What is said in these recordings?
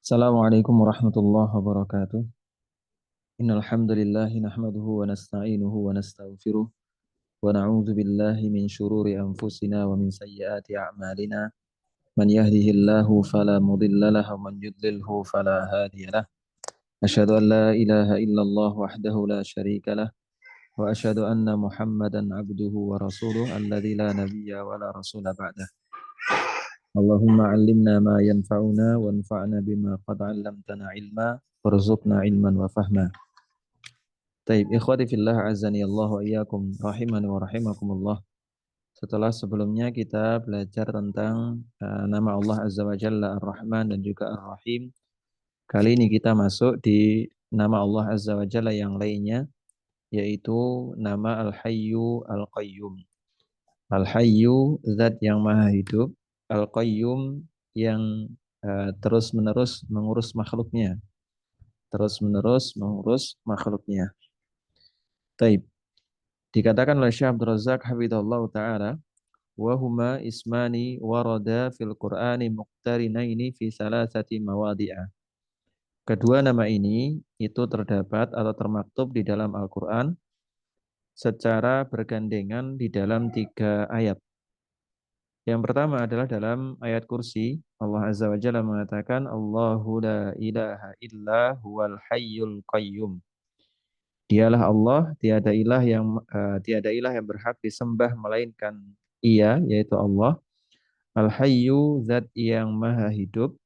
Assalamualaikum warahmatullahi wabarakatuh. Innal hamdalillah nahmaduhu wa nasta'inuhu wa nastaghfiruh wa na'udzu billahi min shururi anfusina wa min sayyiati a'malina. Man yahdihillahu fala mudilla lahu wa man yudlilhu fala hadiya lahu. Asyhadu an la ilaha illallah wahdahu la syarika lah wa asyhadu anna Muhammadan abduhu wa rasuluh alladzi la nabiyya wa la rasula ba'dah. Allahumma 'allimna ma yanfa'una wanfa'na bima qad 'allamtana ilma warzuqna ilman wa fahma. Taib, ikhwati fillah azani Allah wa iyyakum rahimani wa rahimakumullah. Setelah sebelumnya kita belajar tentang nama Allah Azza wa Jalla Ar-Rahman dan juga Ar-Rahim. Kali ini kita masuk di nama Allah Azza wa Jalla yang lainnya, yaitu nama Al-Hayyu Al-Qayyum. Al-Hayyu, zat yang maha hidup. Al-Qayyum, yang terus-menerus mengurus makhluknya. Terus-menerus mengurus makhluknya. Taib. Dikatakan oleh Syekh Abdul Razak hafizallahu taala, wa huma ismani warada fil Qur'ani muqtarinaini fi salasati mawadhi'a. Kedua nama ini itu terdapat atau termaktub di dalam Al-Qur'an secara bergandengan di dalam 3 ayat. Yang pertama adalah dalam ayat kursi, Allah Azza wa Jalla mengatakan Allahu la ilaha illa huwal hayyul qayyum. Dialah Allah, tiada ilah yang berhak disembah melainkan Ia, yaitu Allah. Al-Hayyu, zat yang maha hidup.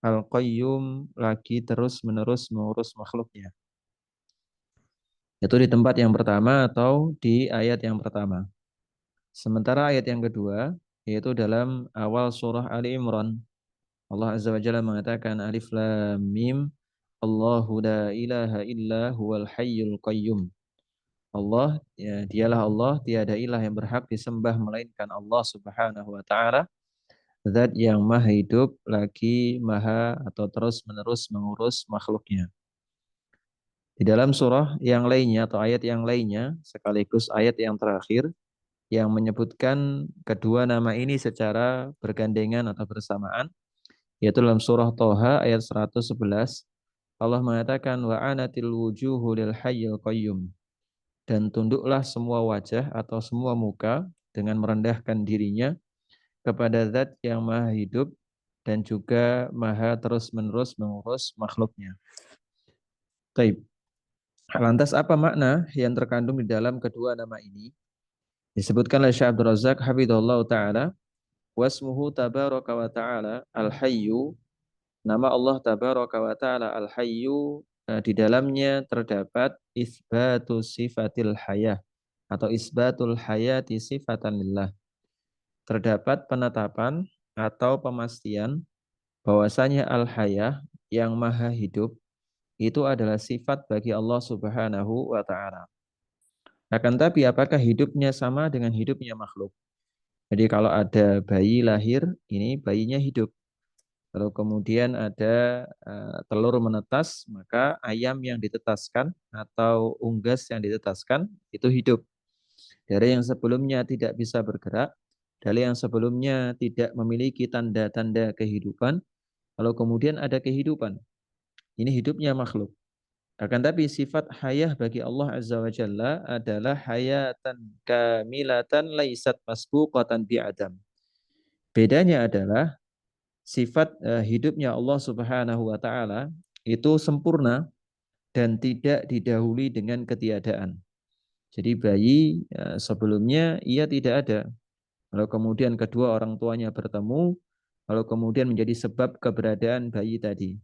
Al-Qayyum, lagi terus-menerus mengurus makhluknya. Itu di tempat yang pertama atau di ayat yang pertama. Sementara ayat yang kedua, yaitu dalam awal surah Ali Imran. Allah Azza wa Jalla mengatakan Alif Lam Mim, Allahu la ilaha illa huwal hayyul qayyum. Allah, ya, dialah Allah, tiada ilah yang berhak disembah melainkan Allah Subhanahu wa taala, zat yang maha hidup lagi maha atau terus-menerus mengurus makhluknya. Di dalam surah yang lainnya atau ayat yang lainnya sekaligus ayat yang terakhir yang menyebutkan kedua nama ini secara bergandengan atau bersamaan, yaitu dalam surah Toha ayat 111, Allah mengatakan wa anatil wujuhu lil hayyil qayyum. Dan tunduklah semua wajah atau semua muka dengan merendahkan dirinya kepada zat yang maha hidup dan juga maha terus-menerus mengurus makhluknya. Taib. Lantas apa makna yang terkandung di dalam kedua nama ini? Disebutkan oleh Syekh Abdul Razak hafizallahu taala, wasmuhu tabaraka wa taala al-hayyu, nama Allah tabaraka wa taala al-hayyu, di dalamnya terdapat isbatu sifatil hayah atau isbatul hayati sifatan lillah. Terdapat penetapan atau pemastian bahwasanya al-hayah yang maha hidup itu adalah sifat bagi Allah Subhanahu wa taala. Akan tapi apakah hidupnya sama dengan hidupnya makhluk? Jadi kalau ada bayi lahir, ini bayinya hidup. Kalau kemudian ada telur menetas, maka ayam yang ditetaskan atau unggas yang ditetaskan itu hidup. Dari yang sebelumnya tidak bisa bergerak, dari yang sebelumnya tidak memiliki tanda-tanda kehidupan, kalau kemudian ada kehidupan, ini hidupnya makhluk. Akan tapi sifat hayah bagi Allah Azza wa Jalla adalah hayatan kamilatan laisat masbuqatan bi'adam. Bedanya adalah sifat hidupnya Allah Subhanahu wa taala itu sempurna dan tidak didahului dengan ketiadaan. Jadi bayi sebelumnya ia tidak ada. Lalu kemudian kedua orang tuanya bertemu, lalu kemudian menjadi sebab keberadaan bayi tadi.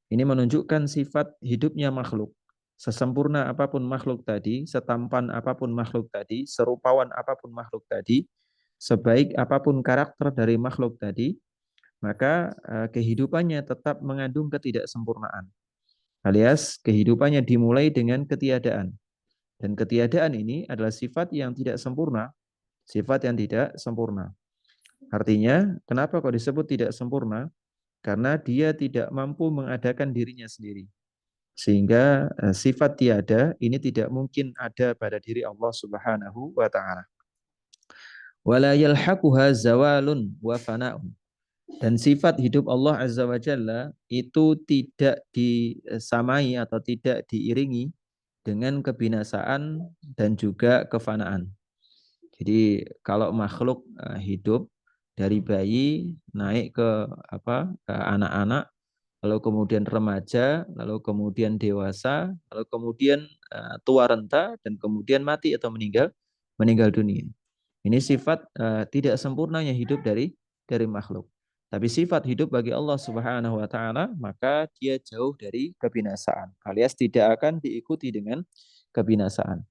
Ini menunjukkan sifat hidupnya makhluk. Sesempurna apapun makhluk tadi, setampan apapun makhluk tadi, serupawan apapun makhluk tadi, sebaik apapun karakter dari makhluk tadi, maka kehidupannya tetap mengandung ketidaksempurnaan. Alias kehidupannya dimulai dengan ketiadaan. Dan ketiadaan ini adalah sifat yang tidak sempurna, sifat yang tidak sempurna. Artinya, kenapa kok disebut tidak sempurna? Karena dia tidak mampu mengadakan dirinya sendiri. Sehingga sifat tiada ini tidak mungkin ada pada diri Allah Subhanahu wa taala. Wala yalhaquha zawalun wa fana'un. Dan sifat hidup Allah Azza wa Jalla itu tidak disamai atau tidak diiringi dengan kebinasaan dan juga kefanaan. Jadi kalau makhluk hidup dari bayi naik ke ke anak-anak, lalu kemudian remaja, lalu kemudian dewasa, lalu kemudian tua renta dan kemudian mati atau meninggal dunia. Ini sifat tidak sempurnanya hidup dari makhluk. Tapi sifat hidup bagi Allah Subhanahu wa taala maka dia jauh dari kebinasaan, alias tidak akan diikuti dengan kebinasaan.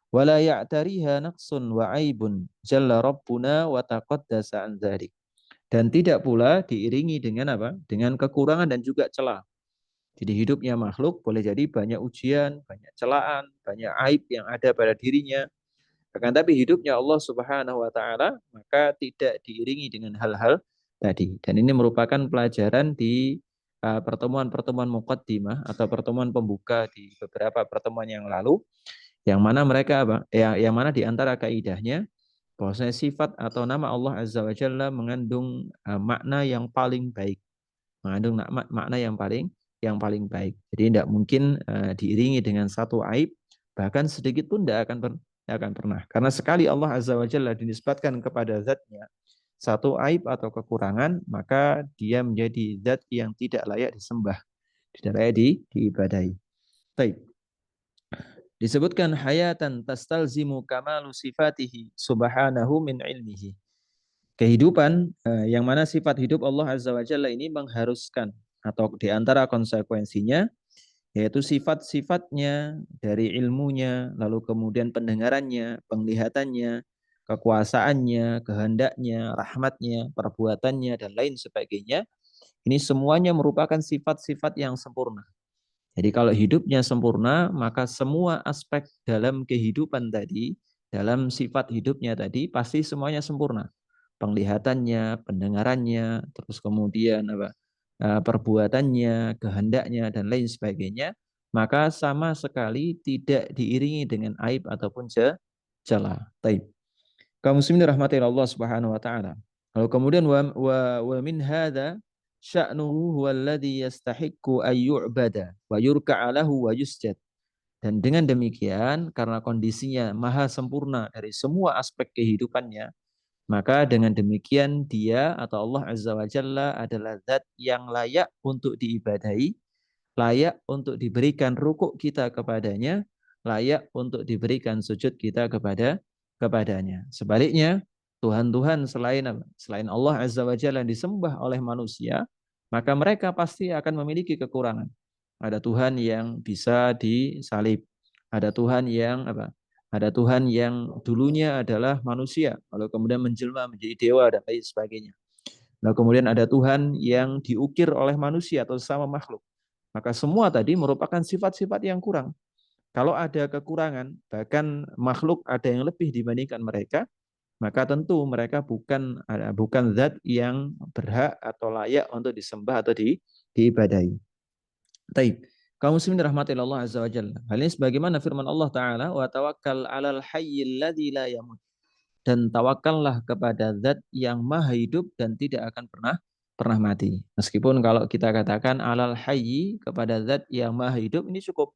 Wala ya'tariha naqsun wa aibun jalla rabbuna wa taqaddasa an dzalik. Dan tidak pula diiringi dengan apa? Dengan kekurangan dan juga celah. Jadi hidupnya makhluk boleh jadi banyak ujian, banyak celaan, banyak aib yang ada pada dirinya. Akan tapi hidupnya Allah Subhanahu wa taala maka tidak diiringi dengan hal-hal tadi. Dan ini merupakan pelajaran di pertemuan-pertemuan muqaddimah atau pertemuan pembuka di beberapa pertemuan yang lalu, yang mana mereka apa? Yang mana di antara kaidahnya bahwasanya sifat atau nama Allah Azza wa Jalla mengandung makna yang paling baik, mengandung makna yang paling baik. Jadi tidak mungkin diiringi dengan satu aib, bahkan sedikit pun tidak akan pernah. Karena sekali Allah Azza wa Jalla dinisbatkan kepada zatnya satu aib atau kekurangan, maka dia menjadi zat yang tidak layak disembah, tidak layak diibadahi. Baik. Disebutkan hayatan tastalzimu kamalu sifatihi subhanahu min ilmihi. Kehidupan yang mana sifat hidup Allah Azza wa Jalla ini mengharuskan atau di antara konsekuensinya yaitu sifat-sifatnya dari ilmunya, lalu kemudian pendengarannya, penglihatannya, kekuasaannya, kehendaknya, rahmatnya, perbuatannya, dan lain sebagainya. Ini semuanya merupakan sifat-sifat yang sempurna. Jadi kalau hidupnya sempurna, maka semua aspek dalam kehidupan tadi, dalam sifat hidupnya tadi, pasti semuanya sempurna. Penglihatannya, pendengarannya, terus kemudian perbuatannya, kehendaknya, dan lain sebagainya, maka sama sekali tidak diiringi dengan aib ataupun celah. Taib. Kaum muslimin rahmati Allah Subhanahu wa taala. Lalu kemudian wa min hadza sya'nuhu huwa alladhi yastahiqqu ay yu'bada wa yurka'a lahu wa yusjad. Dan dengan demikian karena kondisinya maha sempurna dari semua aspek kehidupannya, maka dengan demikian dia atau Allah Azza wa Jalla adalah zat yang layak untuk diibadahi, layak untuk diberikan rukuk kita kepadanya, layak untuk diberikan sujud kita kepadanya. Sebaliknya, Tuhan-Tuhan selain Allah Azza wa Jalla yang disembah oleh manusia, maka mereka pasti akan memiliki kekurangan. Ada Tuhan yang bisa disalib, ada Tuhan yang Ada Tuhan yang dulunya adalah manusia, lalu kemudian menjelma menjadi dewa dan lain sebagainya. Lalu kemudian ada Tuhan yang diukir oleh manusia atau sesama makhluk. Maka semua tadi merupakan sifat-sifat yang kurang. Kalau ada kekurangan, bahkan makhluk ada yang lebih dibandingkan mereka, maka tentu mereka bukan zat yang berhak atau layak untuk disembah atau diibadahi. Taib. Kaum muslimin rahmatillah Allah azza wa jalla. Hal ini sebagaimana firman Allah taala wa tawakkal 'alal hayyil ladzi la yamut. Dan tawakallah kepada zat yang maha hidup dan tidak akan pernah mati. Meskipun kalau kita katakan alal hayyi kepada zat yang maha hidup ini cukup.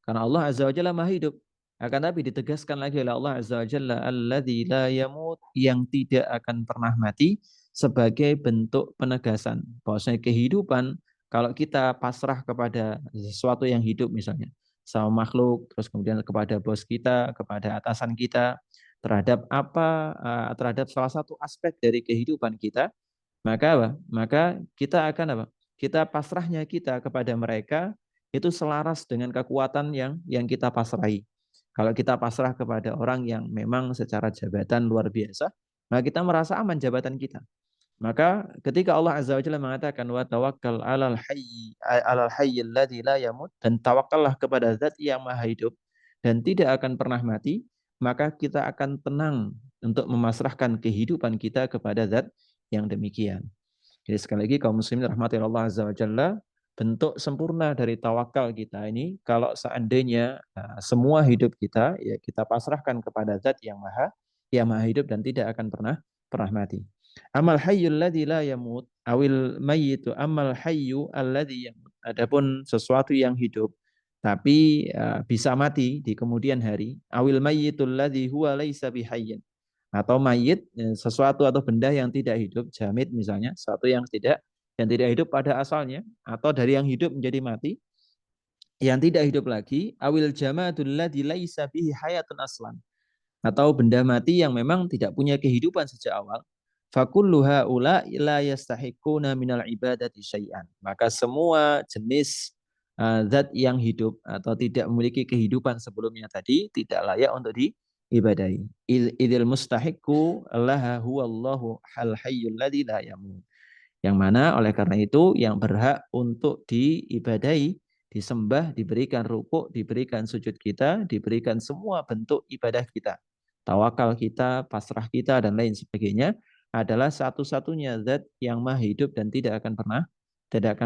Karena Allah Azza wa Jalla maha hidup. Akan tapi ditegaskan lagi oleh Allah Azza wa Jalla alladzi la yamut, yang tidak akan pernah mati, sebagai bentuk penegasan bahwasanya kehidupan kalau kita pasrah kepada sesuatu yang hidup misalnya sama makhluk, terus kemudian kepada bos kita, kepada atasan kita, terhadap salah satu aspek dari kehidupan kita, maka kita akan kita pasrahnya kita kepada mereka itu selaras dengan kekuatan yang kita pasrahi. Kalau kita pasrah kepada orang yang memang secara jabatan luar biasa, maka kita merasa aman jabatan kita. Maka ketika Allah Azza wa Jalla mengatakan wa tawakkal alal hayyil ladzi la yamut, dan tawakkallah kepada zat yang maha hidup dan tidak akan pernah mati, maka kita akan tenang untuk memasrahkan kehidupan kita kepada zat yang demikian. Jadi sekali lagi kaum muslimin rahmati Allah Azza wa Jalla, bentuk sempurna dari tawakal kita ini kalau seandainya semua hidup kita ya kita pasrahkan kepada zat yang maha hidup dan tidak akan pernah mati. Amal hayyul ladzi la yamut awil mayyitu amal hayyu alladzi yamut. Adapun sesuatu yang hidup tapi bisa mati di kemudian hari. Awil mayyitul ladzi huwa laisa bihayyin. Atau mayit sesuatu atau benda yang tidak hidup, jamid misalnya, sesuatu yang tidak hidup pada asalnya, atau dari yang hidup menjadi mati, yang tidak hidup lagi. Awil jamadul ladzi laisa bihi hayatun aslan, atau benda mati yang memang tidak punya kehidupan sejak awal. Fakullu haula la yastahiquna minal ibadati syai'an. Maka semua jenis zat yang hidup atau tidak memiliki kehidupan sebelumnya tadi tidak layak untuk diibadahi. Idil mustahiqu laha huwallahu hal hayyul ladzi la yamut. Yang mana oleh karena itu yang berhak untuk diibadahi, disembah, diberikan rukuk, diberikan sujud kita, diberikan semua bentuk ibadah kita, tawakal kita, pasrah kita, dan lain sebagainya, adalah satu-satunya zat yang maha hidup dan tidak akan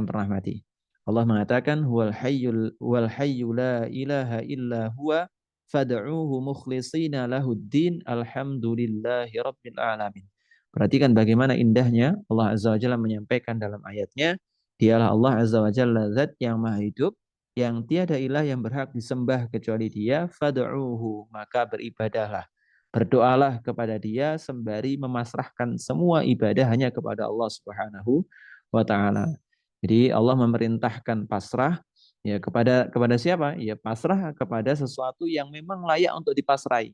pernah mati. Allah mengatakan wal hayyu la ilaha illa huwa fad'uuhu mukhlishina lahuddin alhamdulillahi rabbil alamin. Perhatikan bagaimana indahnya Allah Azza wa Jalla menyampaikan dalam ayatnya, dialah Allah Azza wa Jalla zat yang maha hidup, yang tiada ilah yang berhak disembah kecuali dia, fad'uuhu, maka beribadahlah. Berdoalah kepada dia sembari memasrahkan semua ibadah hanya kepada Allah Subhanahu wa taala. Jadi Allah memerintahkan pasrah ya kepada siapa? Ya pasrah kepada sesuatu yang memang layak untuk dipasrai.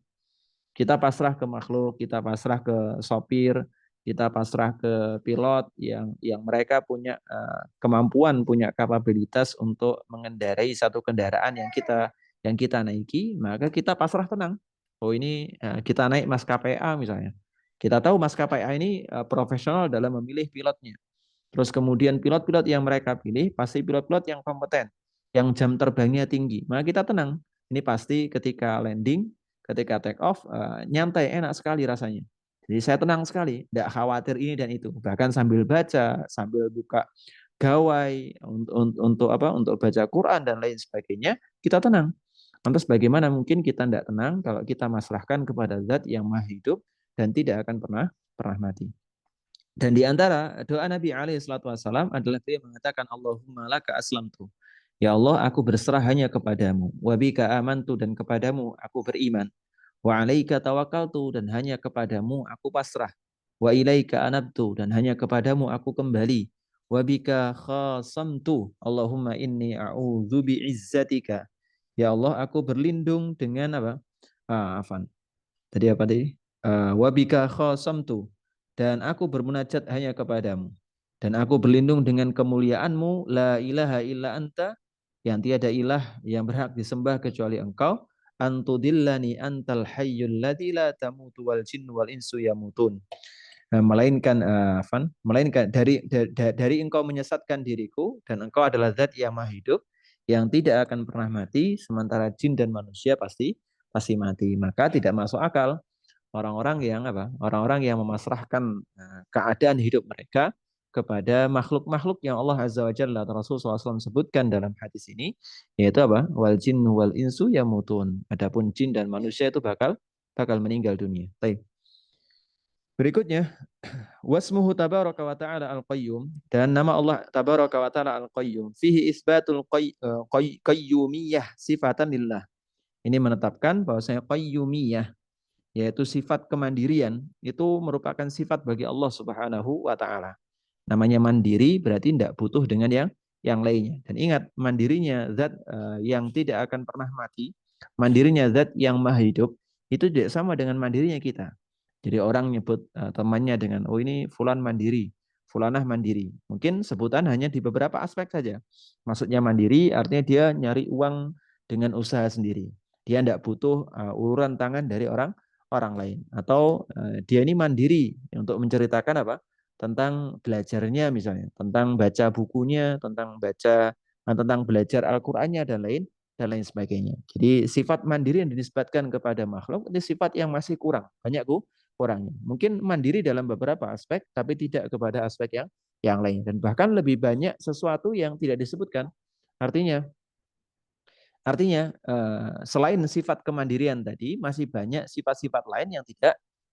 Kita pasrah ke makhluk, kita pasrah ke sopir, kita pasrah ke pilot yang mereka punya kemampuan, punya kapabilitas untuk mengendarai satu kendaraan yang kita naiki, maka kita pasrah tenang. Oh ini kita naik maskapai A misalnya. Kita tahu maskapai A ini profesional dalam memilih pilotnya. Terus kemudian pilot-pilot yang mereka pilih pasti pilot-pilot yang kompeten, yang jam terbangnya tinggi. Maka kita tenang. Ini pasti ketika landing, ketika take off, nyantai, enak sekali rasanya. Jadi saya tenang sekali, tidak khawatir ini dan itu. Bahkan sambil baca, sambil buka gawai untuk apa? Untuk baca Quran dan lain sebagainya, kita tenang. Lantas bagaimana mungkin kita tidak tenang kalau kita masrahkan kepada zat yang maha hidup dan tidak akan pernah mati. Dan di antara doa Nabi alaihi salatu wasallam adalah dia mengatakan Allahumma laka aslamtu. Ya Allah, aku berserah hanya kepadamu. Wa bika amantu, dan kepadamu aku beriman. Wa alaika tawakkaltu, dan hanya kepadamu aku pasrah. Wa ilaika anabtu, dan hanya kepadamu aku kembali. Wa bika khasamtu. Allahumma inni a'udzu bi'izzatika. Ya Allah, aku berlindung dengan apa? Afan. Tadi apa tadi? Wabika khasamtu, dan aku bermunajat hanya kepadamu, dan aku berlindung dengan kemuliaanmu, la ilaha illa anta, yang tiada ilah yang berhak disembah kecuali engkau, antudillani antal hayyul ladzi la tamutu wal jinnu wal insu yamutun. Melainkan dari engkau menyesatkan diriku, dan engkau adalah zat yang maha hidup yang tidak akan pernah mati, sementara jin dan manusia pasti mati. Maka tidak masuk akal orang-orang yang memasrahkan keadaan hidup mereka kepada makhluk-makhluk yang Allah Azza wa Jalla atau Rasul SAW sebutkan dalam hadis ini, yaitu apa? Wal jin wal insu yamutun. Adapun jin dan manusia itu bakal meninggal dunia. Baik. Berikutnya, wasmuhu tabaraka wa ta'ala al-qayyum, dan nama Allah tabaraka wa ta'ala al-qayyum fihi isbatul qayyumiyah sifatan lillah. Ini menetapkan bahwasanya qayyumiyah, yaitu sifat kemandirian, itu merupakan sifat bagi Allah Subhanahu wa taala. Namanya mandiri berarti tidak butuh dengan yang lainnya. Dan ingat, mandirinya zat yang tidak akan pernah mati, mandirinya zat yang maha hidup, itu tidak sama dengan mandirinya kita. Jadi orang nyebut temannya dengan, oh ini fulan mandiri, fulanah mandiri. Mungkin sebutan hanya di beberapa aspek saja. Maksudnya mandiri artinya dia nyari uang dengan usaha sendiri. Dia tidak butuh uluran tangan dari orang lain. Atau dia ini mandiri untuk menceritakan apa? Tentang belajarnya misalnya, tentang baca bukunya, tentang belajar Al-Qur'annya dan lain sebagainya. Jadi sifat mandiri yang dinisbatkan kepada makhluk itu sifat yang masih kurang, banyak kurangnya. Mungkin mandiri dalam beberapa aspek, tapi tidak kepada aspek yang lain. Dan bahkan lebih banyak sesuatu yang tidak disebutkan. Artinya selain sifat kemandirian tadi, masih banyak sifat-sifat lain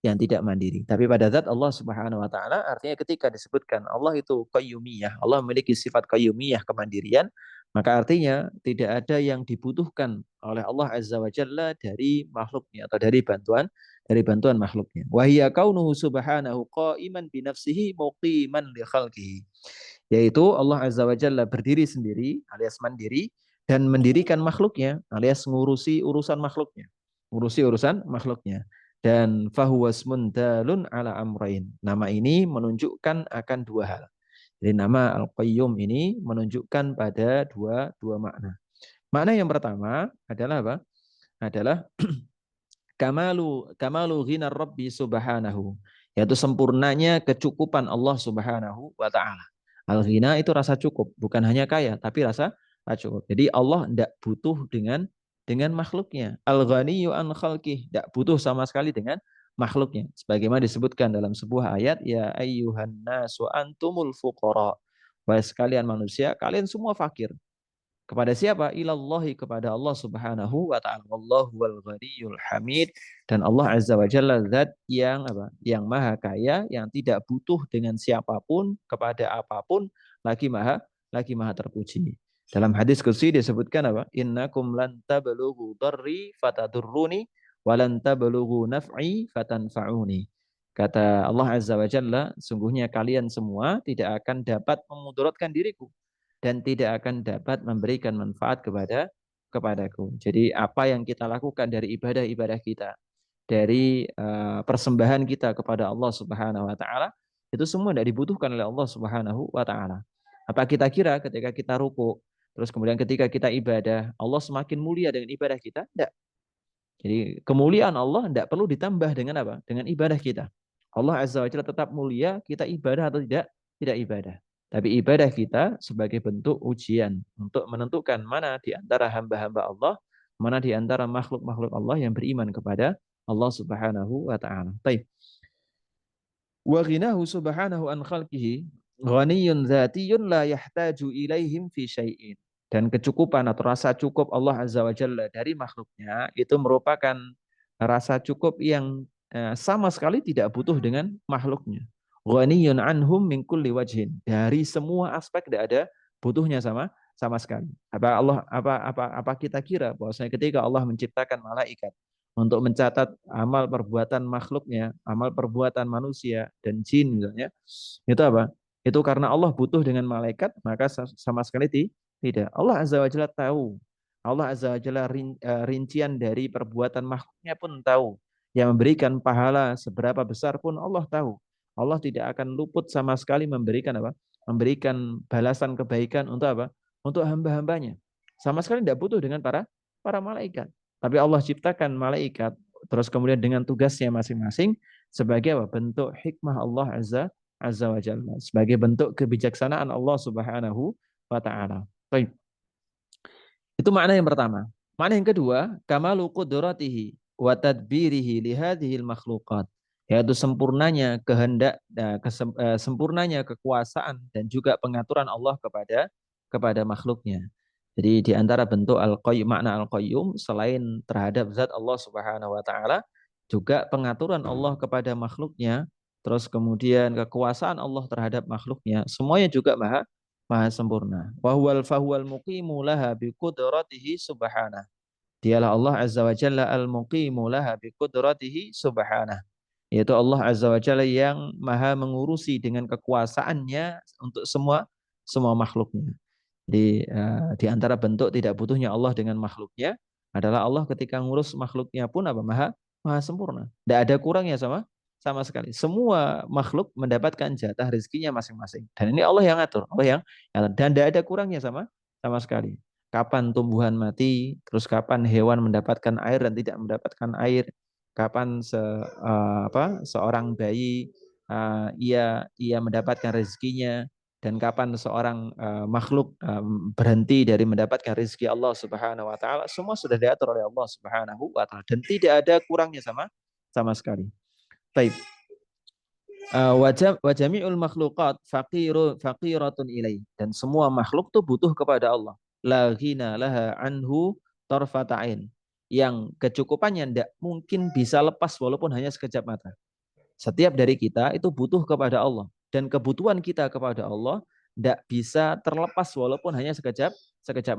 yang tidak mandiri. Tapi pada zat Allah Subhanahu wa taala artinya ketika disebutkan Allah itu qayyumiyah, Allah memiliki sifat qayyumiyah kemandirian, maka artinya tidak ada yang dibutuhkan oleh Allah Azza wa Jalla dari makhluknya atau dari bantuan makhluknya. Wa hiya kaunuhu subhanahu qa'iman bi nafsihi muqiman li khalqihi. Yaitu Allah Azza wa Jalla berdiri sendiri alias mandiri dan mendirikan makhluknya alias ngurusi urusan makhluknya. Ngurusi urusan makhluknya. Dan fahuwasmun dalun ala amrain. Nama ini menunjukkan akan dua hal. Jadi nama Al-Qayyum ini menunjukkan pada dua makna. Makna yang pertama adalah apa? Adalah kamalu ghinar rabbi subhanahu, yaitu sempurnanya kecukupan Allah Subhanahu wa taala. Al-ghina itu rasa cukup, bukan hanya kaya tapi rasa cukup. Jadi Allah tidak butuh dengan makhluknya. Al-ghaniyyu an khalqih, tidak butuh sama sekali dengan makhluknya. Sebagaimana disebutkan dalam sebuah ayat, ya ayyuhan nasu antumul fuqara. Wahai sekalian manusia, kalian semua fakir. Kepada siapa? Ilallahi, kepada Allah Subhanahu wa taala. Wallahu wal ghaniyul hamid, dan Allah Azza wa Jalla zat yang apa? Yang maha kaya, yang tidak butuh dengan siapapun, kepada apapun, lagi maha terpuji. Dalam hadis qudsi disebutkan apa? Innakum lan tablughu darri fatadurruni wa lan tablughu naf'i fatanfa'uni. Kata Allah Azza wa Jalla, sungguhnya kalian semua tidak akan dapat memudaratkan diriku dan tidak akan dapat memberikan manfaat kepadaku. Jadi apa yang kita lakukan dari ibadah-ibadah kita, dari persembahan kita kepada Allah Subhanahu wa taala, itu semua tidak dibutuhkan oleh Allah Subhanahu wa taala. Apa kita kira ketika kita ruku, terus kemudian ketika kita ibadah, Allah semakin mulia dengan ibadah kita? Tidak. Jadi kemuliaan Allah tidak perlu ditambah dengan apa? Dengan ibadah kita. Allah Azza wa Jalla tetap mulia, kita ibadah atau tidak? Tidak ibadah. Tapi ibadah kita sebagai bentuk ujian untuk menentukan mana di antara hamba-hamba Allah, mana di antara makhluk-makhluk Allah yang beriman kepada Allah Subhanahu wa taala. Baik. Wa ghinahu subhanahu an khalqihi ghaniyun dzatiyun la yahtaju ilaihim fi syai'in. Dan kecukupan atau rasa cukup Allah Azza wa Jalla dari makhluknya itu merupakan rasa cukup yang sama sekali tidak butuh dengan makhluknya. Ghaniyun anhum min kulli wajhin. Dari semua aspek tidak ada butuhnya sama sekali. Apa kita kira bahwasanya ketika Allah menciptakan malaikat untuk mencatat amal perbuatan makhluknya, amal perbuatan manusia dan jin misalnya, itu apa? Itu karena Allah butuh dengan malaikat, maka sama sekali tidak. Allah Azza wa Jalla tahu. Allah Azza wa Jalla rincian dari perbuatan makhluknya pun tahu. Yang memberikan pahala seberapa besar pun Allah tahu. Allah tidak akan luput sama sekali memberikan apa? Memberikan balasan kebaikan untuk apa? Untuk hamba-hambanya. Sama sekali tidak butuh dengan para malaikat. Tapi Allah ciptakan malaikat terus kemudian dengan tugasnya masing-masing sebagai apa? Bentuk hikmah Allah Azza wa Jalla, sebagai bentuk kebijaksanaan Allah Subhanahu wa taala. Baik. Itu makna yang pertama. Makna yang kedua, kamalu qudratihi wa tadbirihi li hadhil makhluqat, yaitu sempurnanya kehendak, sempurnanya kekuasaan dan juga pengaturan Allah kepada makhluknya. Jadi di antara bentuk al-qayyum, makna al-qayyum selain terhadap zat Allah Subhanahu wa taala, juga pengaturan Allah kepada makhluknya, terus kemudian kekuasaan Allah terhadap makhluknya, semuanya juga maha sempurna. Wa fahuwal muqimu laha bi qudratihi subhanahu. Dialah Allah Azza wa Jalla al-muqimu laha bi qudratihi subhanahu. Yaitu Allah Azza wa Jalla yang maha mengurusi dengan kekuasaannya untuk semua makhluknya. Di antara bentuk tidak butuhnya Allah dengan makhluknya adalah Allah ketika ngurus makhluknya pun apa maha sempurna. Tidak ada kurangnya sama sekali. Semua makhluk mendapatkan jatah rezekinya masing-masing. Dan ini Allah yang ngatur, dan tidak ada kurangnya sama sekali. Kapan tumbuhan mati, terus kapan hewan mendapatkan air dan tidak mendapatkan air, kapan seorang bayi ia mendapatkan rezekinya, dan kapan seorang makhluk berhenti dari mendapatkan rezeki Allah Subhanahu wa taala, semua sudah diatur oleh Allah Subhanahu wa taala dan tidak ada kurangnya sama sekali. Baik. Wa jami'ul makhluqat faqiratun ilaih, dan semua makhluk tuh butuh kepada Allah. La ghina laha anhu tarfata'in, yang kecukupannya tidak mungkin bisa lepas walaupun hanya sekejap mata. Setiap dari kita itu butuh kepada Allah. Dan kebutuhan kita kepada Allah tidak bisa terlepas walaupun hanya sekejap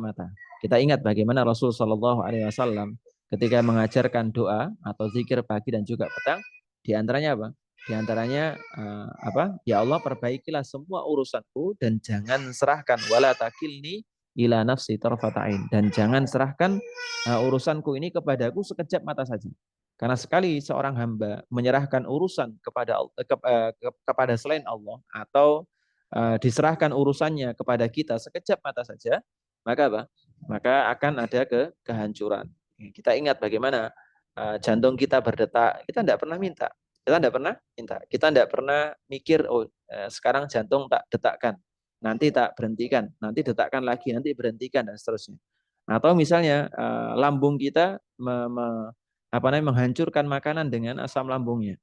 mata. Kita ingat bagaimana Rasul Shallallahu Alaihi Wasallam ketika mengajarkan doa atau zikir pagi dan juga petang, di antaranya apa? Di antaranya apa? Ya Allah, perbaikilah semua urusanku dan jangan serahkan wala takilni ila nafsi tarfatain, dan jangan serahkan urusanku ini kepadaku sekejap mata saja. Karena sekali seorang hamba menyerahkan urusan kepada selain Allah atau diserahkan urusannya kepada kita sekejap mata saja, maka apa? Maka akan ada kehancuran. Kita ingat bagaimana jantung kita berdetak, kita tidak pernah minta. Kita tidak pernah minta. Kita tidak pernah mikir, oh sekarang jantung tak detakkan, nanti tak berhentikan, nanti detakkan lagi, nanti berhentikan dan seterusnya. Atau misalnya lambung kita menghancurkan makanan dengan asam lambungnya.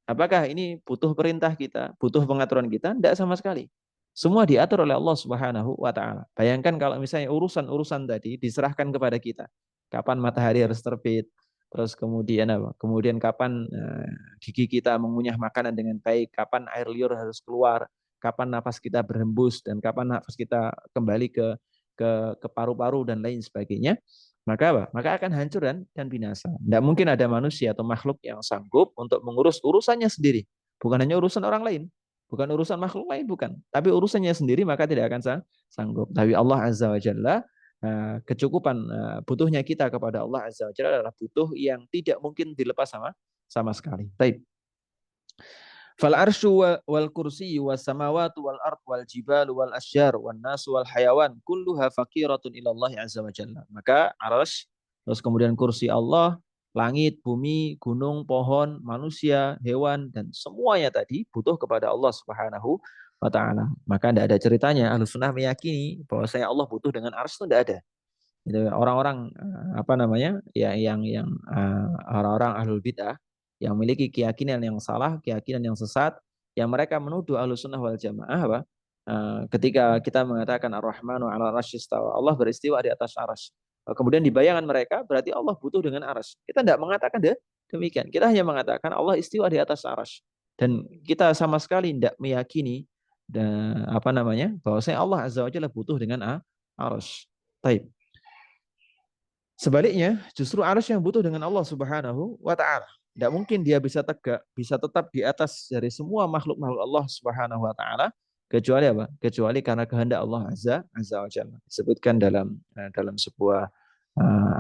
Apakah ini butuh perintah kita, butuh pengaturan kita? Tidak sama sekali. Semua diatur oleh Allah Subhanahu wa taala. Bayangkan kalau misalnya urusan-urusan tadi diserahkan kepada kita. Kapan matahari harus terbit, terus kemudian apa? Kemudian kapan gigi kita mengunyah makanan dengan baik, kapan air liur harus keluar, kapan nafas kita berhembus dan kapan nafas kita kembali ke paru-paru dan lain sebagainya. Maka apa? Maka akan hancur dan binasa. Tidak mungkin ada manusia atau makhluk yang sanggup untuk mengurus urusannya sendiri. Bukan hanya urusan orang lain. Bukan urusan makhluk lain, bukan. Tapi urusannya sendiri maka tidak akan sanggup. Tapi Allah Azza wa Jalla, kecukupan butuhnya kita kepada Allah Azza wa Jalla adalah butuh yang tidak mungkin dilepas sama sekali. Baik. Fal arsyu wal kursi was samawati wal ard wal jibalu wal asyjar wan nas wal hayawan kulluha faqiratun ila Allah azza wa jalla. Maka arsy, terus kemudian kursi Allah, langit, bumi, gunung, pohon, manusia, hewan dan semuanya tadi butuh kepada Allah Subhanahu wa taala. Maka tidak ada ceritanya Ahlussunnah meyakini bahwa saya Allah butuh dengan arsy, itu tidak ada. Itu orang-orang apa namanya? Ya yang orang-orang ahlul bidah yang memiliki keyakinan yang salah, keyakinan yang sesat, yang mereka menuduh Ahlussunnah wal Jamaah apa? Ketika kita mengatakan Ar-Rahmanu 'ala arsy istawa, Allah beristiwa di atas arsy. Kemudian di bayangan mereka berarti Allah butuh dengan arsy. Kita tidak mengatakan demikian. Kita hanya mengatakan Allah istiwa di atas arsy. Dan kita sama sekali tidak meyakini apa namanya? Bahwasanya Allah Azza wa Jalla butuh dengan arsy. Baik. Sebaliknya, justru arsy yang butuh dengan Allah Subhanahu wa taala. Tidak mungkin dia bisa tegak, bisa tetap di atas dari semua makhluk-makhluk Allah Subhanahu wa taala kecuali apa? Kecuali karena kehendak Allah Azza wa Jalla. Disebutkan dalam sebuah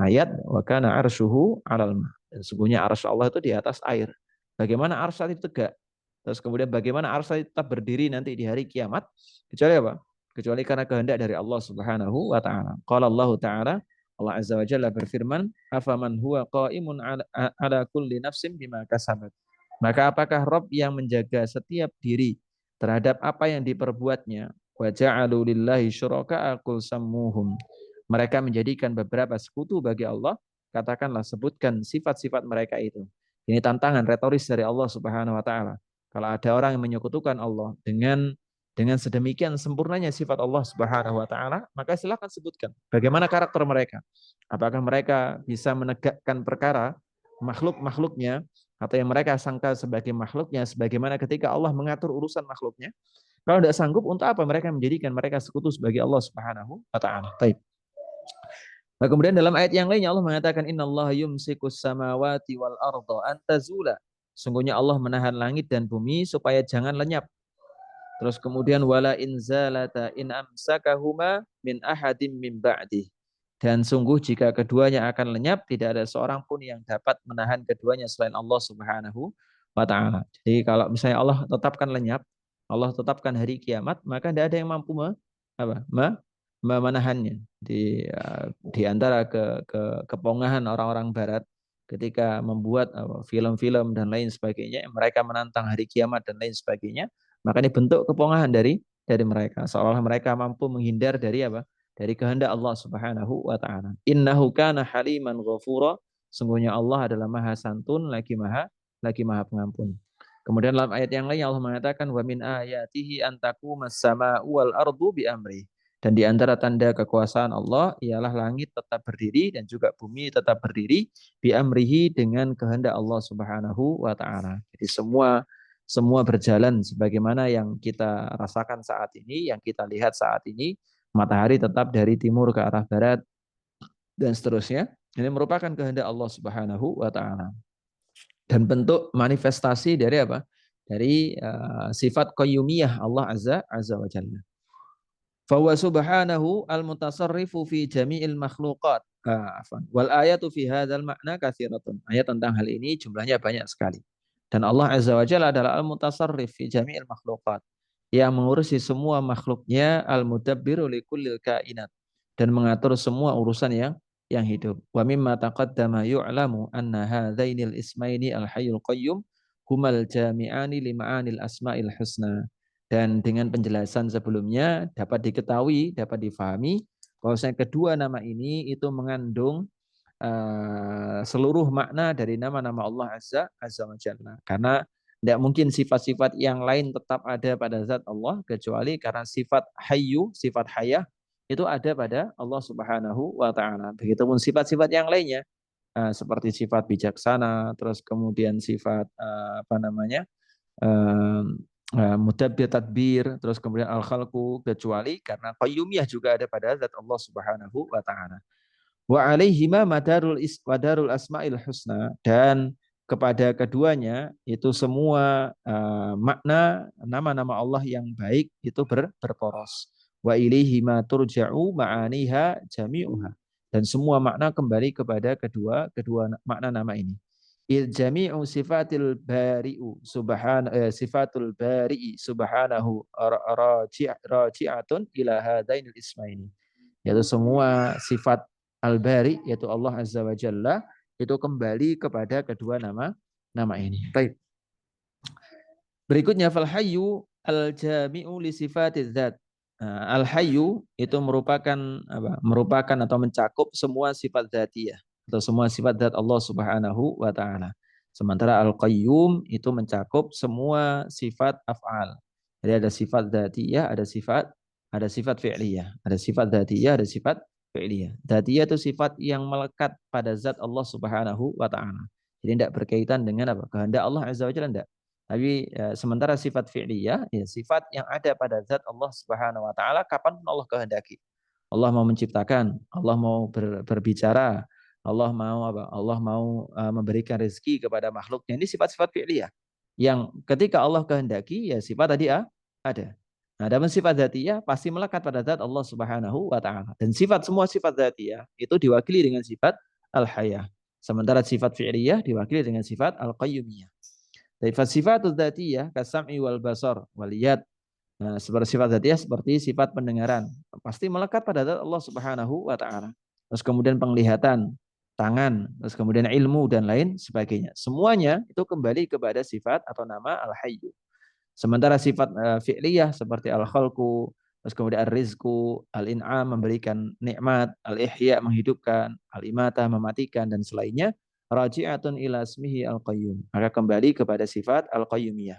ayat, wa kana arsyuhu 'alal ma. Dan sesungguhnya arsy Allah itu di atas air. Bagaimana arsy itu tegak? Terus kemudian bagaimana arsy tetap berdiri nanti di hari kiamat? Kecuali apa? Kecuali karena kehendak dari Allah Subhanahu wa taala. Qala Allah taala, Allah Azza wa Jalla berfirman, afaman huwa qaimun ala kulli nafsin bima kasabat. Maka apakah Rabb yang menjaga setiap diri terhadap apa yang diperbuatnya? Wa ja'alu lillahi syuraka'a qul sammuhum. Mereka menjadikan beberapa sekutu bagi Allah. Katakanlah, sebutkan sifat-sifat mereka itu. Ini tantangan retoris dari Allah Subhanahu wa taala. Kalau ada orang yang menyekutukan Allah dengan sedemikian sempurnanya sifat Allah Subhanahu wa taala, maka silakan sebutkan bagaimana karakter mereka. Apakah mereka bisa menegakkan perkara makhluk-makhluknya atau yang mereka sangka sebagai makhluknya sebagaimana ketika Allah mengatur urusan makhluknya? Kalau tidak sanggup, untuk apa mereka menjadikan mereka sekutu sebagai Allah Subhanahu wa taala? Baik. Nah, kemudian dalam ayat yang lainnya Allah mengatakan innallaha yumsikus samawati wal arda an tazula. Sungguhnya Allah menahan langit dan bumi supaya jangan lenyap. Terus kemudian wala inzalata in amsakahuma min ahadim min ba'di. Dan sungguh jika keduanya akan lenyap, tidak ada seorang pun yang dapat menahan keduanya selain Allah Subhanahu wa taala. Jadi kalau misalnya Allah tetapkan lenyap, Allah tetapkan hari kiamat, maka tidak ada yang mampu menahannya. Di antara kepongahan orang-orang barat ketika membuat film-film dan lain sebagainya, mereka menantang hari kiamat dan lain sebagainya, maka ini bentuk kepongahan dari mereka, seolah mereka mampu menghindar dari apa? Dari kehendak Allah Subhanahu wa taala. Innahu kana haliman ghafura. Sungguhnya Allah adalah Maha Santun lagi Maha Pengampun. Kemudian dalam ayat yang lain Allah mengatakan wa min ayatihi an taqumas sama'u wal ardu bi amri. Dan di antara tanda kekuasaan Allah ialah langit tetap berdiri dan juga bumi tetap berdiri bi amrihi dengan kehendak Allah Subhanahu wa taala. Jadi semua semua berjalan sebagaimana yang kita rasakan saat ini, yang kita lihat saat ini, matahari tetap dari timur ke arah barat dan seterusnya. Ini merupakan kehendak Allah Subhanahu wa taala. Dan bentuk manifestasi dari apa? Dari sifat qayyumiyah Allah Azza wa Jalla. Fahuwa subhanahu al-mutasarrifu fi jami'il makhluqat. Wal ayatu fi hadzal makna katsiratun. Ayat tentang hal ini jumlahnya banyak sekali. Dan Allah Azza wa Jalla adalah al-mutasarrif fi jami'il makhluqat. Yang mengurusi semua makhluknya, al-mudabbiru li kullil kainat. Dan mengatur semua urusan yang hidup. Wa mimma taqaddama yu'lamu anna hadzainil ismaini al-hayyul qayyum humal jami'ani lima'anil asma'il husna. Dan dengan penjelasan sebelumnya dapat diketahui, dapat difahami bahwasanya kedua nama ini itu mengandung seluruh makna dari nama-nama Allah Azza wa Jalla. Karena tidak mungkin sifat-sifat yang lain tetap ada pada zat Allah kecuali karena sifat hayyu, sifat hayah itu ada pada Allah Subhanahu wa taala. Begitupun sifat-sifat yang lainnya seperti sifat bijaksana, terus kemudian sifat apa namanya? Mudabbir tadbir, terus kemudian al-khalqu, kecuali karena qayyumiyah juga ada pada zat Allah Subhanahu wa taala. Wa alaihima madarul asmail husna, dan kepada keduanya itu semua makna nama-nama Allah yang baik itu berporos. Wa ilaihima turja'u ma'aniha jami'uha, dan semua makna kembali kepada kedua makna nama ini. Jami'u sifatil bari'u sifatul bari'i subhanahu raji'atun ila hadainil ismaini, yaitu semua sifat al-bari yaitu Allah Azza wa Jalla itu kembali kepada kedua nama ini. Baik. Berikutnya fal hayyu al-jami'u li sifatiz zat. Al-hayyu itu merupakan apa? Merupakan atau mencakup semua sifat zatiyah atau semua sifat zat Allah Subhanahu wa taala. Sementara al-qayyum itu mencakup semua sifat af'al. Jadi ada sifat dzatiyah, ada sifat fi'liyah, ada sifat dzatiyah, ada sifat fi'liyah. Dzatiyah itu sifat yang melekat pada zat Allah Subhanahu wa taala. Jadi tidak berkaitan dengan apa? Kehendak Allah Azza wa Jalla, tidak. Tapi sementara sifat fi'liyah ya sifat yang ada pada zat Allah Subhanahu wa taala kapan Allah kehendaki. Allah mau menciptakan, Allah mau berbicara, Allah mau apa? Allah mau memberikan rezeki kepada makhluknya. Ini sifat-sifat fi'liyah. Yang ketika Allah kehendaki, ya sifat tadi ada. Nah, dalam sifat dzatiyah pasti melekat pada zat Allah Subhanahu wa taala. Dan semua sifat dzatiyah itu diwakili dengan sifat al-hayah. Sementara sifat fi'liyah diwakili dengan sifat al-qayyumiyah. Dari sifat dzatiyah kasam'i wal basar wal yad. Nah, seperti sifat dzatiyah seperti sifat pendengaran. Pasti melekat pada zat Allah Subhanahu wa taala. Terus kemudian penglihatan, tangan, terus kemudian ilmu dan lain sebagainya. Semuanya itu kembali kepada sifat atau nama al-hayyu. Sementara sifat fi'liyah seperti al-khalqu, terus kemudian ar-rizqu, al-in'am memberikan nikmat, al-ihya menghidupkan, al-imatah mematikan dan selainnya, raji'atun ila ismihi al-qayyum. Maka kembali kepada sifat al-qayyumiyah.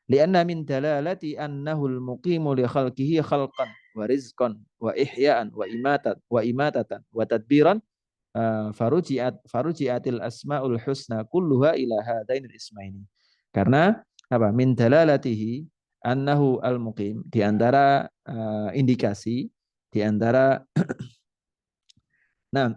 Lianna min dalalati annahu al-muqimu li khalqihi khalqan wa rizqan wa ihya'an wa imatatan wa tadbiran farujiatil asmaul husna kulluha ila hadainil ismaini. Karena apa? Min dalalatihi annahu al-muqim, di antara indikasi, di antara nah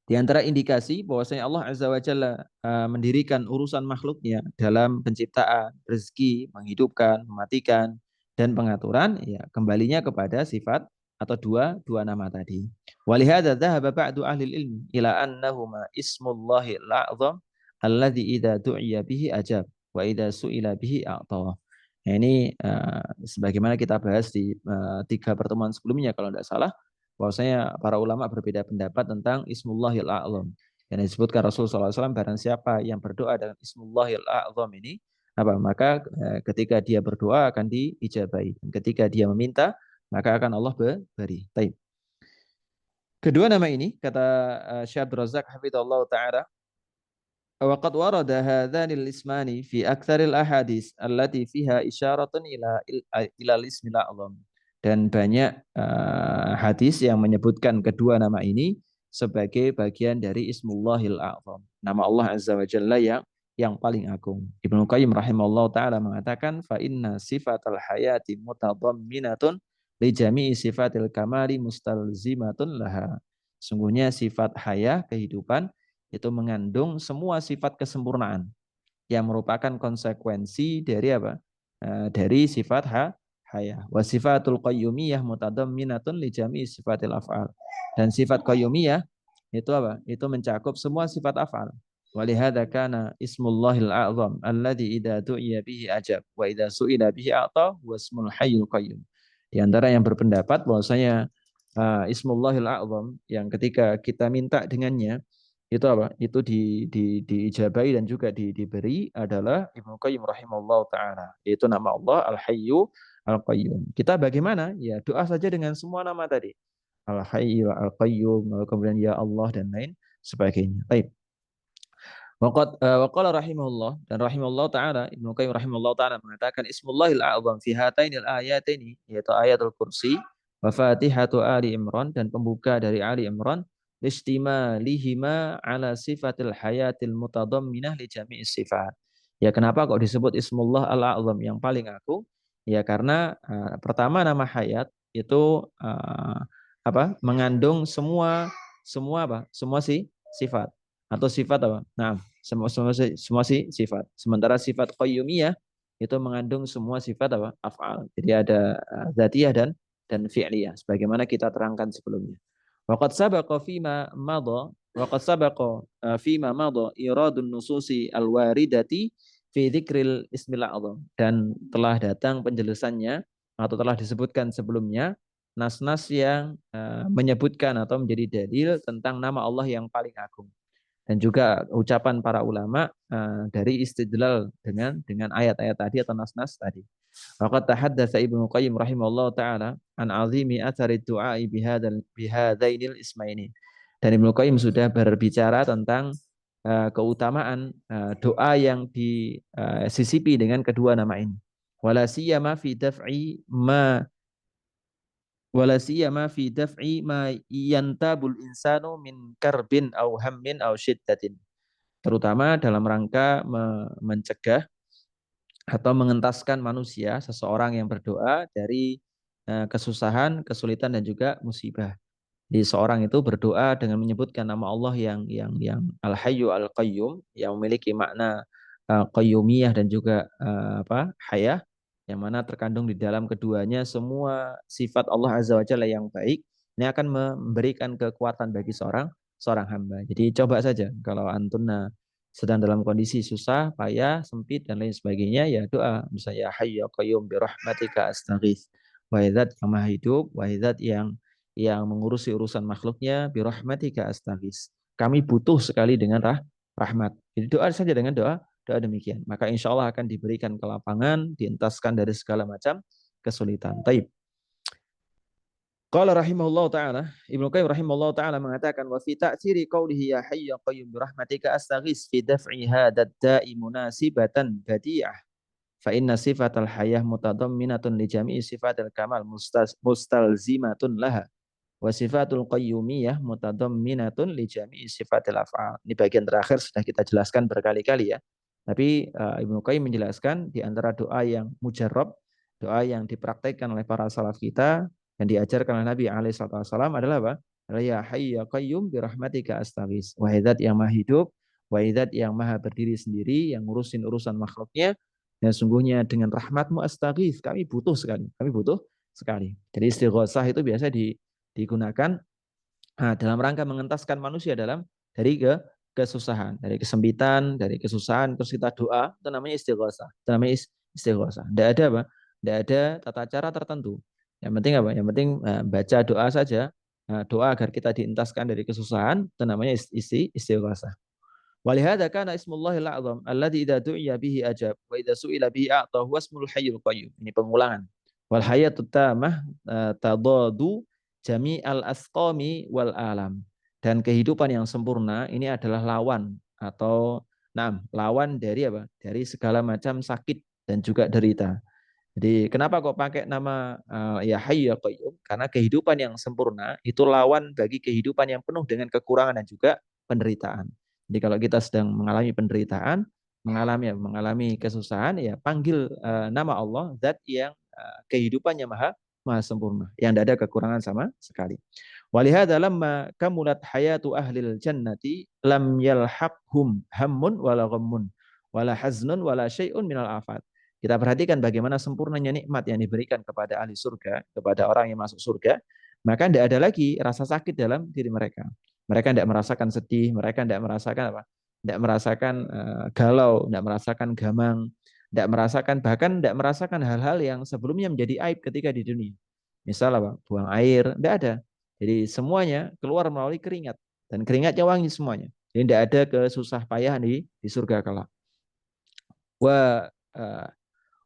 di antara indikasi bahwasanya Allah Azza wa Jalla mendirikan urusan makhluknya dalam penciptaan, rezeki, menghidupkan, mematikan, dan pengaturan, ya kembalinya kepada sifat atau dua nama tadi. Walihada dhahaba ba'du ahli ilmi ila annahuma ismullahi al-a'zam alladhi idza du'iya bihi ajab wa idza su'ila bihi a'ta. Nah, ini sebagaimana kita bahas di 3 pertemuan sebelumnya kalau tidak salah, bahwasanya para ulama berbeda pendapat tentang Ismullahil A'zam. Yang disebutkan Rasulullah SAW, barang siapa yang berdoa dengan Ismullahil A'zam ini, maka ketika dia berdoa akan diijabahi. Dan ketika dia meminta, maka akan Allah beri. Taib. Kedua nama ini, kata Syekh Abdul Razak hafizahullah ta'ala, waqad warada hadhanil ismani fi aktsaril ahadits allati fiha isyaratun ila ismil a'zam. Dan banyak hadis yang menyebutkan kedua nama ini sebagai bagian dari Ismullahil A'zam, nama Allah Azza wa Jalla yang paling agung. Ibnu Qayyim rahimahullah taala mengatakan fa inna sifatal hayati mutadamminatun li jami'i sifatil kamali mustalzimatun laha. Sungguhnya sifat haya kehidupan itu mengandung semua sifat kesempurnaan yang merupakan konsekuensi dari apa? Dari sifat haya. Wa sifatul qayyumiyah mutadamminatun li jami'i sifatil af'al. Dan sifat qayyumiyah itu apa? Itu mencakup semua sifat af'al. Walihada kana ismullahil a'zam alladhi idza du'iya bihi ajab wa idza su'ila bihi a'ta wa ismul hayyul qayyum. Di antara yang berpendapat bahwasanya ismullahil a'zam yang ketika kita minta dengannya itu apa? Itu diijabai dan juga diberi adalah Ibnu Qayyim rahimahullah taala. Yaitu nama Allah Al-Hayyu Al-Qayyum. Kita bagaimana? Ya doa saja dengan semua nama tadi. Al-Hayyu Al-Qayyum, kemudian ya Allah dan lain sebagainya. Baik. Waqala rahimahullah dan rahimahullah taala Ibnu Qayyim rahimahullah taala mengatakan ismullahil a'zam fi hatainil ayataini yaitu ayatul kursi wa fatihatu Ali Imran dan pembuka dari Ali Imran listimalihima ala sifatil hayatil mutadamminah li jami'is sifat. Ya kenapa kok disebut ismullah al-a'zam yang paling agung? Ya karena pertama nama hayat itu mengandung semua apa? Semua sifat atau sifat apa? Nah, semua sifat. Sementara sifat qayyumiyah itu mengandung semua sifat apa? Af'al. Jadi ada dzatiyah dan fi'liyah sebagaimana kita terangkan sebelumnya. Waqad sabaqa fima madha waqad sabaqa fima madha iradun nususi al-waridati fi dzikril ismil a'zam dan telah datang penjelasannya atau telah disebutkan sebelumnya nas-nas yang menyebutkan atau menjadi dalil tentang nama Allah yang paling agung dan juga ucapan para ulama dari istidlal dengan ayat-ayat tadi atau nas-nas tadi. Waqad tahaddatsa Ibnu Qayyim rahimahullah taala an azimi athari du'a bihadainil ismaini. Dan Ibnu Qayyim sudah berbicara tentang keutamaan doa yang disisipi dengan kedua nama ini. Wala siyama fi daf'i ma wala siyama fi daf'i ma yantabul insanu min karbin au hammin au syiddatin, terutama dalam rangka mencegah atau mengentaskan manusia seseorang yang berdoa dari kesusahan, kesulitan dan juga musibah. Di seorang itu berdoa dengan menyebutkan nama Allah yang Al-Hayyu Al-Qayyum yang memiliki makna qayyumiyah dan juga hayah, yang mana terkandung di dalam keduanya semua sifat Allah Azza wa Jalla yang baik. Ini akan memberikan kekuatan bagi seorang hamba. Jadi coba saja kalau antuna sedang dalam kondisi susah, payah, sempit dan lain sebagainya, ya doa misalnya ya Hayyu ya Qayyum bi rahmatika astaghits. Wahai Zat yang Maha Hidup, wahai Zat yang mengurusi urusan makhluknya, bi rahmatika astaghits. Kami butuh sekali dengan rahmat. Jadi doa saja dengan doa demikian. Maka insya Allah akan diberikan kelapangan, dientaskan dari segala macam kesulitan. Taib. Qala rahimahullah ta'ala, Ibnu Qayyim rahimahullah ta'ala mengatakan wa fi ta'thiri qawlihi ya hayyu ya qayyum bi rahmatika astaghits fi daf'i hadzal da'i munasibatan badi'ah fa inna sifatal hayah mutadamminatun li jami'i sifatil kamal mustalzimatun laha wa sifatul qayyumiyah mutadamminatun li jami'i sifatil af'al. Ini bagian terakhir sudah kita jelaskan berkali-kali ya. Tapi Ibnu Qayyim menjelaskan di antara doa yang mujarrab, doa yang dipraktikkan oleh para salaf kita yang diajarkan oleh Nabi alaihissalam adalah apa? Adalah ya hayyu ya qayyum bi rahmatika astaghits. Wahai Zat yang maha hidup, wahai Zat yang maha berdiri sendiri, yang ngurusin urusan makhluknya, dan sungguhnya dengan rahmatmu astaghits, kami butuh sekali. Kami butuh sekali. Jadi istighosah itu biasa digunakan dalam rangka mengentaskan manusia dari kesusahan, dari kesempitan, dari kesusahan, terus kita doa, itu namanya istighosah. Itu namanya istighosah. Tidak ada apa? Tidak ada tata cara tertentu. Yang penting apa? Yang penting baca doa saja, doa agar kita dientaskan dari kesusahan, itu namanya istighosah. Walihada kana ismullahil a'zam alladzi idza du'iya bihi ajab wa idza su'ila bihi a'ta huwa ismul hayyul qayyum. Ini pengulangan. Wal hayatut tamah tadadu jami'al asqami wal alam. Dan kehidupan yang sempurna ini adalah lawan atau lawan dari apa? Dari segala macam sakit dan juga derita. Jadi kenapa kok pakai nama ya Hayyu ya Qayyum? Karena kehidupan yang sempurna itu lawan bagi kehidupan yang penuh dengan kekurangan dan juga penderitaan. Jadi kalau kita sedang mengalami penderitaan, mengalami kesusahan, ya panggil nama Allah, zat yang kehidupannya maha sempurna, yang tidak ada kekurangan sama sekali. Walihada lamma kamulat hayatu ahlil jannati lam yalhaqhum hammun wala ghammun wala haznun wala syai'un minal afat. Kita perhatikan bagaimana sempurnanya nikmat yang diberikan kepada ahli surga, kepada orang yang masuk surga, maka tidak ada lagi rasa sakit dalam diri mereka. Mereka tidak merasakan sedih, mereka tidak merasakan apa? Tidak merasakan galau, tidak merasakan gamang, tidak merasakan, bahkan tidak merasakan hal-hal yang sebelumnya menjadi aib ketika di dunia. Misal apa? Buang air, tidak ada. Jadi semuanya keluar melalui keringat, dan keringatnya wangi semuanya. Jadi tidak ada kesusah payah di surga kelak. Wa uh,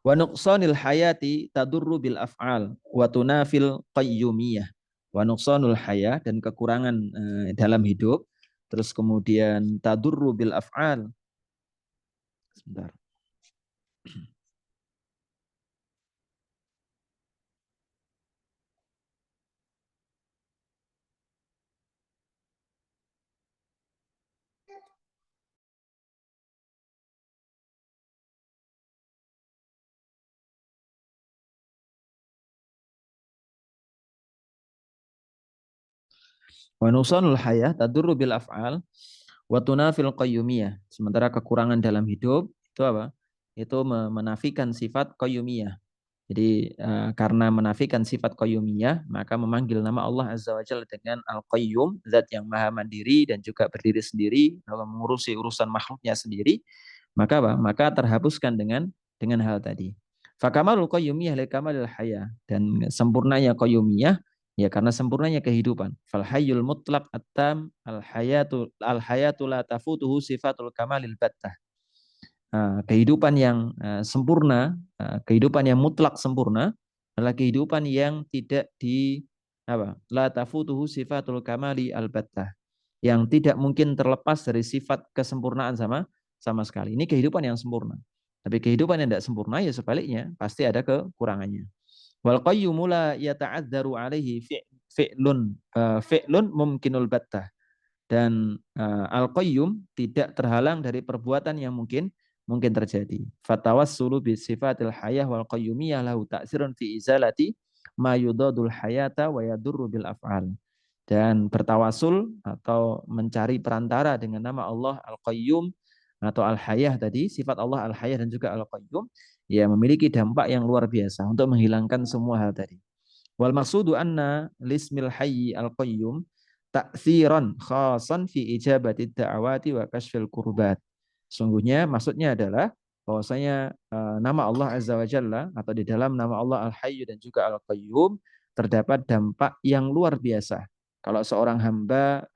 wa nuqsanil hayati tadurru bil af'al wa tunafil qayyumiyah. Wa nuqsanul haya, dan kekurangan dalam hidup, terus kemudian tadurru bil af'al. Sebentar. Wa nuqsanul haya tadurru bil af'al wa tunafil qayyumiyah. Sementara kekurangan dalam hidup itu apa? Itu menafikan sifat qayyumiyah. Jadi karena menafikan sifat qayyumiyah, maka memanggil nama Allah Azza wa Jalla dengan Al-Qayyum, zat yang maha mandiri dan juga berdiri sendiri dalam mengurusi urusan makhluknya sendiri. Maka apa? Maka terhapuskan dengan hal tadi. Fakamalul qayyumiyah li kamalil haya, dan sempurnanya qayyumiyah ya karena sempurnanya kehidupan. Fal hayyul mutlaq at-tam al hayatu la tafutuhu sifatul kamalil battah. Kehidupan yang sempurna, kehidupan yang mutlak sempurna adalah kehidupan yang tidak di apa? La tafutuhu sifatul kamali albattah. Yang tidak mungkin terlepas dari sifat kesempurnaan sama sekali. Ini kehidupan yang sempurna. Tapi kehidupan yang tidak sempurna ya sebaliknya, pasti ada kekurangannya. Wal qayyumu la yata'adzaru alaihi fi'lun mumkinul battah. Dan al-qayyum tidak terhalang dari perbuatan yang mungkin terjadi. Fatawassulu bi sifatil hayah wal qayyumiyah lahu ta'sirun fi izalati ma yudadul hayata wa yadurru bil af'al. Dan bertawasul atau mencari perantara dengan nama Allah Al-Qayyum atau Al-Hayah tadi, sifat Allah Al-Hayah dan juga Al-Qayyum, ya memiliki dampak yang luar biasa untuk menghilangkan semua hal tadi. Wal maksudu anna lismil hayyi al-qayyum ta'thiran khasan fi ijabati da'awati wa kashfil kurbat. Sungguhnya maksudnya adalah bahwasanya nama Allah Azza wa Jalla atau di dalam nama Allah Al-Hayyu dan juga Al-Qayyum terdapat dampak yang luar biasa. Kalau seorang hamba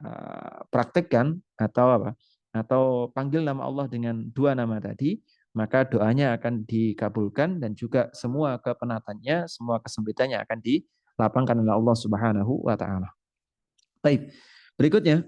praktekkan atau apa? Atau panggil nama Allah dengan dua nama tadi, maka doanya akan dikabulkan dan juga semua kepenatannya, semua kesempitannya akan dilapangkan oleh Allah Subhanahu wa taala. Baik. Berikutnya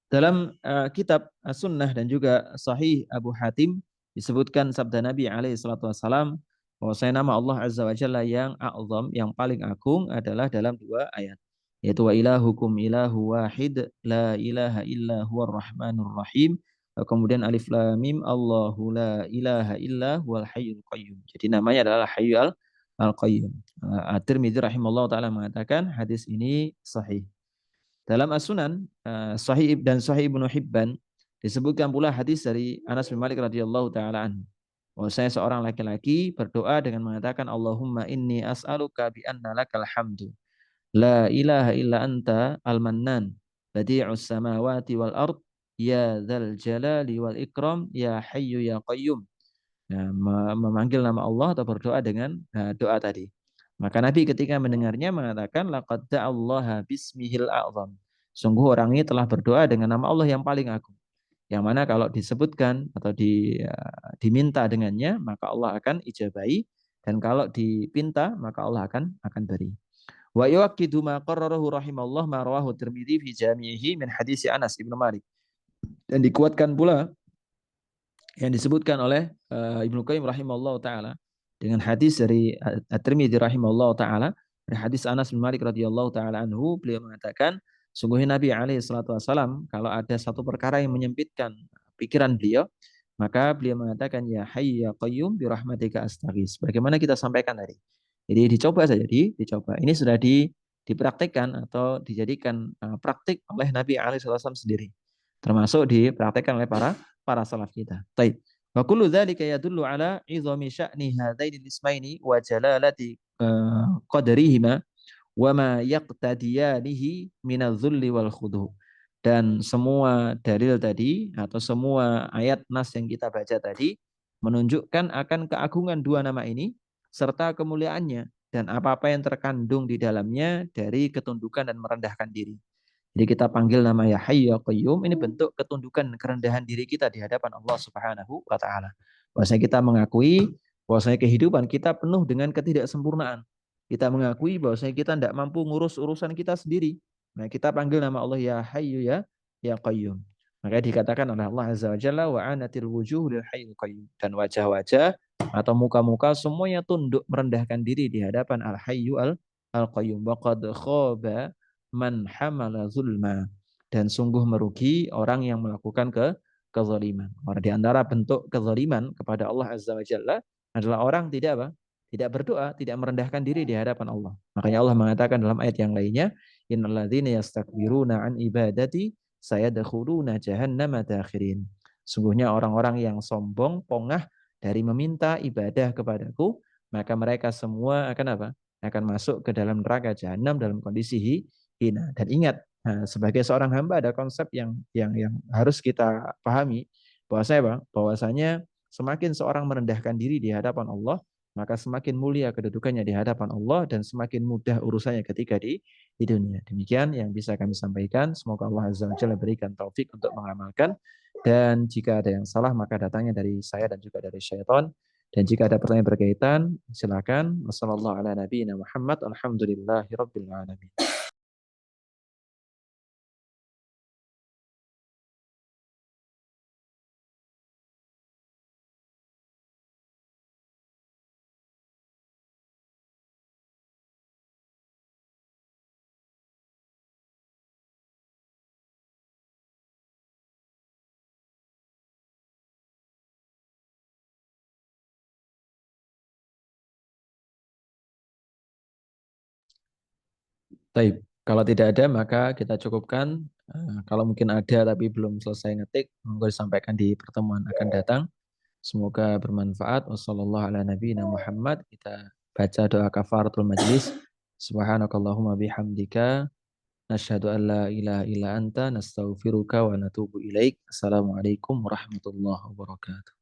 dalam kitab Sunnah dan juga Sahih Abu Hatim disebutkan sabda Nabi alaihi salatu wasalam bahwasanya nama Allah Azza wa Jalla yang a'zam, yang paling agung adalah dalam dua ayat, yaitu wa ilahukum ilahu wahid la ilaha illa huwar rahmanur rahim. Kemudian alif lam mim Allahu la ilaha illa huwal hayyul qayyum. Jadi namanya adalah Hayyul Al-Qayyum. At-Tirmidzi rahimahullah taala mengatakan hadis ini sahih. Dalam As-Sunan Sahih dan Sahih Ibnu Hibban disebutkan pula hadis dari Anas bin Malik radhiyallahu taala anhu. Saya seorang laki-laki berdoa dengan mengatakan Allahumma inni as'aluka bi anna lakal hamdu la ilaha illa anta al-mannan badi'us samawati wal ard ya dzal jalali wal ikram ya hayyu ya qayyum. Nah, memanggil nama Allah atau berdoa dengan doa tadi. Maka Nabi ketika mendengarnya mengatakan laqad da'allaha bismihil a'zam. Sungguh orang ini telah berdoa dengan nama Allah yang paling agung. Yang mana kalau disebutkan atau diminta dengannya, maka Allah akan ijabahi, dan kalau dipinta maka Allah akan beri. Wa yuakkidu ma qarrarahu rahimallah ma rawahu Tirmidzi fi jami'ihi min hadis Anas bin Malik. Dan dikuatkan pula yang disebutkan oleh Ibnu Qayyim rahimahullah taala dengan hadis dari At-Tirmidzi rahimahullah taala, dari hadis Anas bin Malik radhiyallahu taala anhu, beliau mengatakan sungguhnya Nabi alaihi salatu wasalam kalau ada satu perkara yang menyempitkan pikiran beliau, Maka beliau mengatakan ya hayy ya qayyum bi rahmatika astaghits. Bagaimana kita sampaikan tadi. Jadi dicoba saja, dicoba. Ini sudah dipraktekkan atau dijadikan praktik oleh Nabi alaihi wasallam sendiri. Termasuk dipraktekkan oleh para salaf kita. Baik. Wa kullu dzalika yadullu ala izami sya'ni hadaini ismaini wa jalalati qadarihima wa ma yaqtadiyanihi minadz-dzulli wal khudu'. Dan semua dalil tadi atau semua ayat nas yang kita baca tadi menunjukkan akan keagungan dua nama ini serta kemuliaannya dan apa-apa yang terkandung di dalamnya dari ketundukan dan merendahkan diri. Jadi kita panggil nama ya Hayyu ya Qayyum, ini bentuk ketundukan dan kerendahan diri kita di hadapan Allah Subhanahu wa taala. Bahwasanya kita mengakui bahwasanya kehidupan kita penuh dengan ketidaksempurnaan. Kita mengakui bahwasanya kita tidak mampu ngurus urusan kita sendiri. Nah, kita panggil nama Allah ya Hayyu ya Qayyum. Maka dikatakan oleh Allah Azza wa Jalla wa anatil wujuh lil hayyul qayyum, dan wajah-wajah atau muka-muka semuanya tunduk merendahkan diri di hadapan Al Hayyu Al Qayyum. Wa qad khaba man hamala zulma, dan sungguh merugi orang yang melakukan kezaliman. Karena di antara bentuk kezaliman kepada Allah Azza wa Jalla adalah orang tidak apa? Tidak berdoa, tidak merendahkan diri di hadapan Allah. Makanya Allah mengatakan dalam ayat yang lainnya, innalladzina yastakbiruna an ibadati sayadkhuluna jahannama dakhirin. Sungguhnya orang-orang yang sombong, pongah dari meminta ibadah kepadaku, maka mereka semua akan apa? Akan masuk ke dalam neraka jahanam dalam kondisi hina. Dan ingat, sebagai seorang hamba ada konsep yang harus kita pahami bahwasanya semakin seorang merendahkan diri di hadapan Allah, maka semakin mulia kedudukannya di hadapan Allah dan semakin mudah urusannya ketika di dunia. Demikian yang bisa kami sampaikan. Semoga Allah Azza wa Jalla berikan taufik untuk mengamalkan. Dan jika ada yang salah maka datangnya dari saya dan juga dari syaitan. Dan jika ada pertanyaan berkaitan, silakan. Wassalamualaikum warahmatullahi wabarakatuh. Baik, kalau tidak ada maka kita cukupkan. Kalau mungkin ada tapi belum selesai ngetik, monggo disampaikan di pertemuan akan datang. Semoga bermanfaat. Wassalamualaikum. Kita baca doa kafaratul majlis. Subhanakallahumma bihamdika nasyhadu an la ilaha illa anta nastaghfiruka wa natubu ilaik. Assalamualaikum warahmatullahi wabarakatuh.